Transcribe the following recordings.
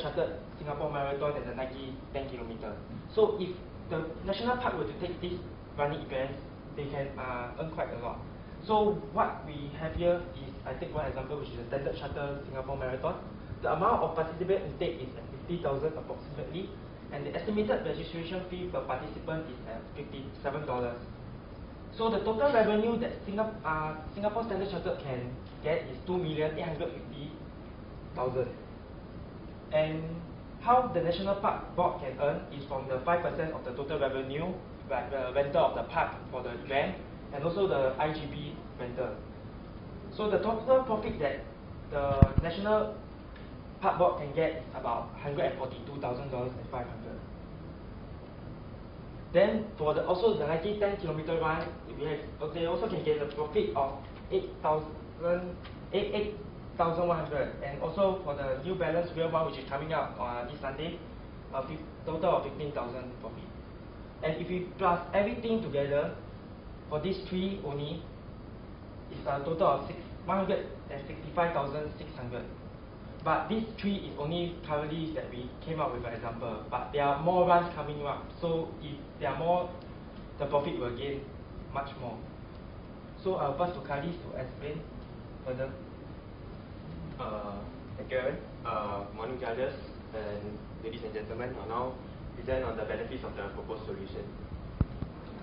Chartered Singapore Marathon and the Nike 10 km. So if the national park were to take these running events, they can earn quite a lot. So what we have here is, I take one example, which is the Standard Chartered Singapore Marathon. The amount of participant intake is at 50,000 approximately, and the estimated registration fee per participant is at $57. So the total revenue that Singapore Standard Chartered can get is 2,850,000. And how the National Park Board can earn is from the 5% of the total revenue, like the rental of the park for the event, and also the IGB rental. So the total profit that the National Park Board can get is about $142,500. Then for the the Nike 10 km run, they also can get a profit of 8,100, and also for the New Balance Real One, which is coming out this Sunday, a total of 15,000 profit. And if we plus everything together, for these three only, it's a total of 165,600. But these three is only currently that we came up with an example. But there are more runs coming up. So if there are more, the profit will gain much more. So I'll pass to Kali to explain further. Thank you, Aaron. Morning, judges and ladies and gentlemen. I'll now present on the benefits of the proposed solution.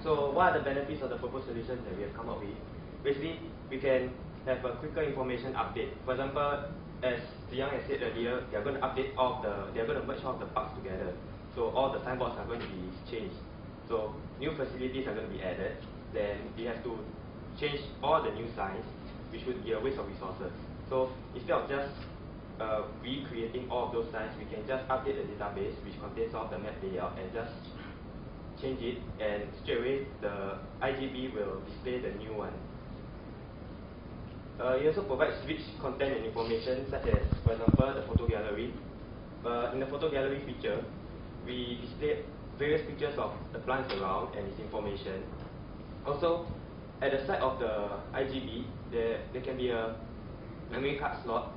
So what are the benefits of the proposed solution that we have come up with? Basically, we can have a quicker information update. For example, as Ziyang has said earlier, they are going to update they are going to merge all of the parks together. So all the signboards are going to be changed. So new facilities are going to be added. Then we have to change all the new signs, which would be a waste of resources. So instead of just recreating all of those signs, we can just update the database, which contains all of the map layout, and just change it, and straight away the IGB will display the new one. It also provides rich content and information, such as, for example, the photo gallery. In the photo gallery feature, we display various pictures of the plants around and its information. Also, at the side of the IGB, there can be a memory card slot.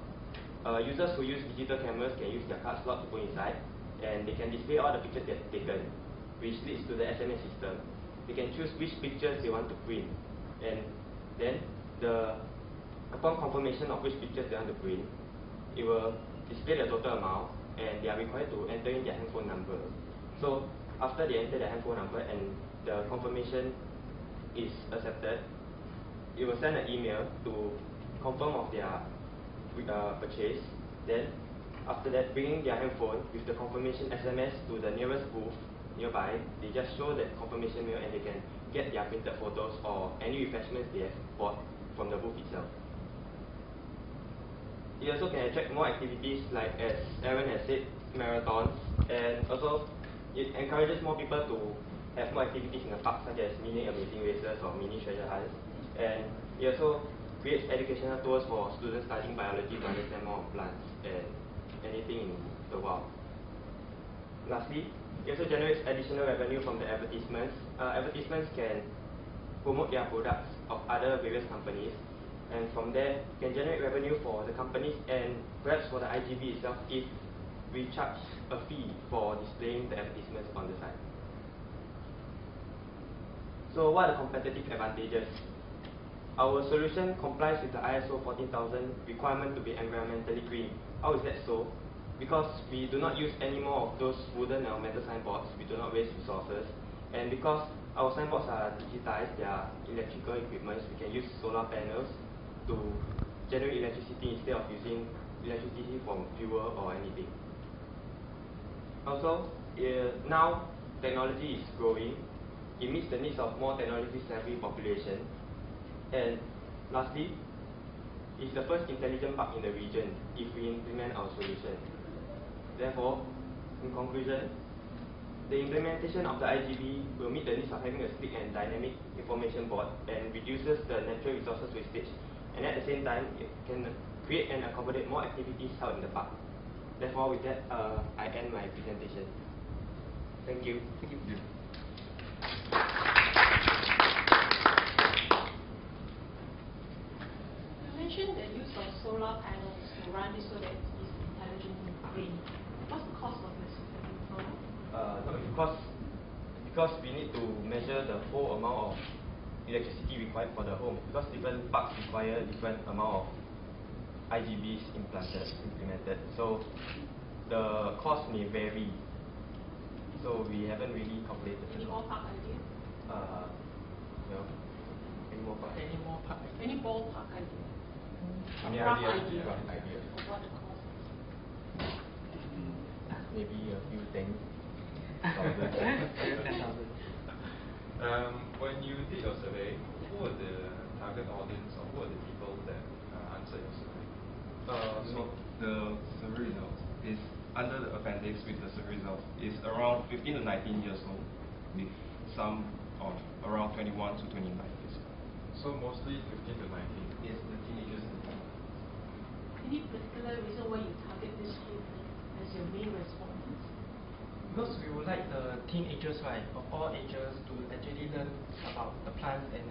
Users who use digital cameras can use their card slot to put inside, and they can display all the pictures they've taken, which leads to the SMS system. They can choose which pictures they want to print, and then upon confirmation of which pictures they want to print, it will display the total amount, and they are required to enter in their handphone number. So after they enter their handphone number and the confirmation is accepted, it will send an email to confirm of their purchase. Then after that, bringing their handphone with the confirmation SMS to the nearest booth nearby, they just show that confirmation mail and they can get their printed photos or any refreshments they have bought from the booth itself. It also can attract more activities, like as Aaron has said, marathons, and also it encourages more people to have more activities in the park, such as mini amazing races or mini treasure hunts. And it also creates educational tours for students studying biology to understand more of plants and anything in the wild. Lastly, it also generates additional revenue from the advertisements. Advertisements can promote their products of other various companies, and from there can generate revenue for the companies and perhaps for the IGB itself if we charge a fee for displaying the advertisements on the site. So what are the competitive advantages? Our solution complies with the ISO 14000 requirement to be environmentally green. How is that so? Because we do not use any more of those wooden or metal signboards, we do not waste resources, and because our signboards are digitized, they are electrical equipment, we can use solar panels to generate electricity instead of using electricity from fuel or anything. Also, now technology is growing. It meets the needs of more technology-savvy population. And lastly, it's the first intelligent park in the region if we implement our solution. Therefore, in conclusion, the implementation of the IGB will meet the needs of having a sleek and dynamic information board and reduces the natural resources wastage. And at the same time, it can create and accommodate more activities held in the park. Therefore, with that, I end my presentation. Thank you. Thank you. You mentioned the use of solar panels to run this so that it's intelligent and green. What's because we need to measure the whole amount of electricity required for the home, because different parks require different amount of IGBs implemented. So the cost may vary. So we haven't really calculated. Any ballpark idea? Well, any more parks? Any more park? Any ballpark idea? Any Rough idea? idea. Rough idea. Of what the cost is? Maybe a few things. When you did your survey, who were the target audience or who were the people that answered your survey? So the survey results is under the appendix with the survey results is around 15 to 19 years old, with some of around 21 to 29 years old. So mostly 15 to 19. Yes, the teenagers in the family. Any particular reason why you target this group as your main respondents? Because we would like the teenagers, right, of all ages to actually learn about the plants and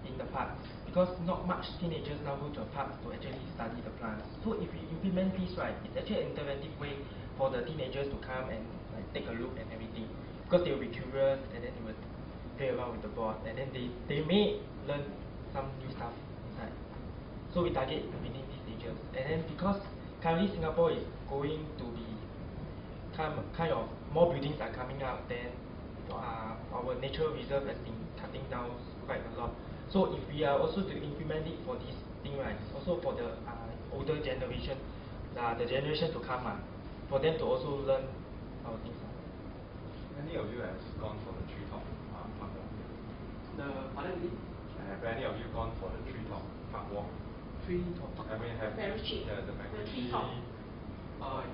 in the parks. Because not much teenagers now go to a park to actually study the plants. So if we implement this, right, it's actually an interactive way for the teenagers to come and like, take a look and everything. Because they will be curious and then they will play around with the board and then they may learn some new stuff inside. So we target within these ages. And then because currently Singapore is going to be kind of more buildings are coming up, then our natural reserve has been cutting down quite a lot. So if we are also to implement it for this thing, right, it's also for the older generation, the generation to come, for them to also learn our things. Many of you have gone for the treetop park walk. Have any of you gone for the treetop park walk? Treetop. I mean, have Very cheap. yeah, the The magnitude. treetop.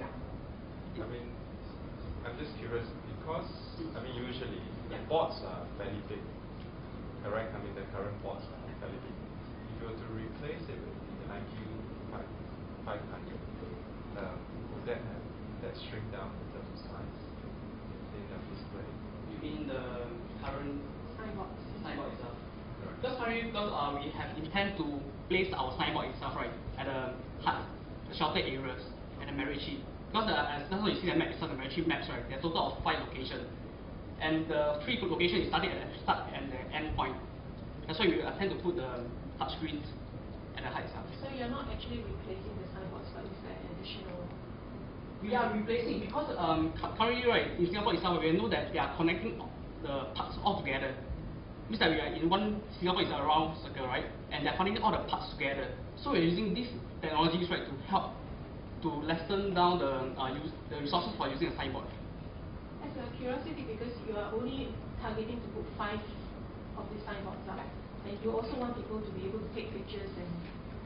Yeah. I mean, I'm just curious because I mean usually the boards are fairly big, correct? I mean the current boards are fairly big. If you were to replace it with the IQ 500, would that shrink down in terms of size in the display? You mean the current Signboards. signboard itself? Correct. Because currently, we have intend to place our signboard itself right at the sheltered areas and the Macritchie. Because as that's what you see the map itself, the Macritchie maps, right? There are a total of 5 locations, and the 3 locations is starting at the start and the end point. That's why we tend to put the touch screens at the height itself. So you're not actually replacing the signboards, but it's like additional. We are replacing because currently, right, in Singapore itself, we know that we are connecting the parks all together. Means that we are in one Singapore is a round circle, right? And they're connecting all the parks together. So we're using these technologies, right, to help to lessen down the resources for using a signboard. As a curiosity, because you are only targeting to put 5 of these signboards up, and you also want people to be able to take pictures and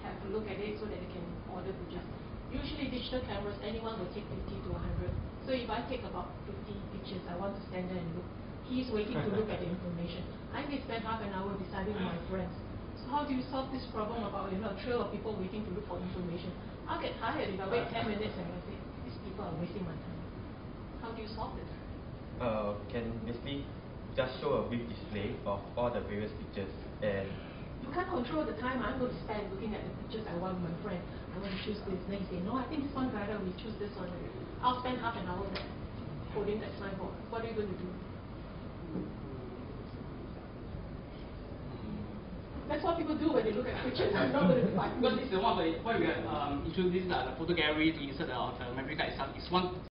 have a look at it so that they can order pictures. Usually digital cameras, anyone will take 50 to 100. So if I take about 50 pictures, I want to stand there and look. He's waiting to look at the information. I may spend half an hour deciding with my friends. So how do you solve this problem about a trail of people waiting to look for information? I'll get tired if I wait 10 minutes and I say, these people are wasting my time. How do you solve this? Can basically just show a brief display of all the various pictures and You can't control the time I'm going to spend looking at the pictures I want with my friend. I want to choose this. Then you say, no, I think this one better, we choose this one. I'll spend half an hour there holding that signboard. What are you going to do? That's what people do when they look at pictures. I'm not going to do. Because this is one of the why we are introducing the photo gallery to insert the memory card itself. It's one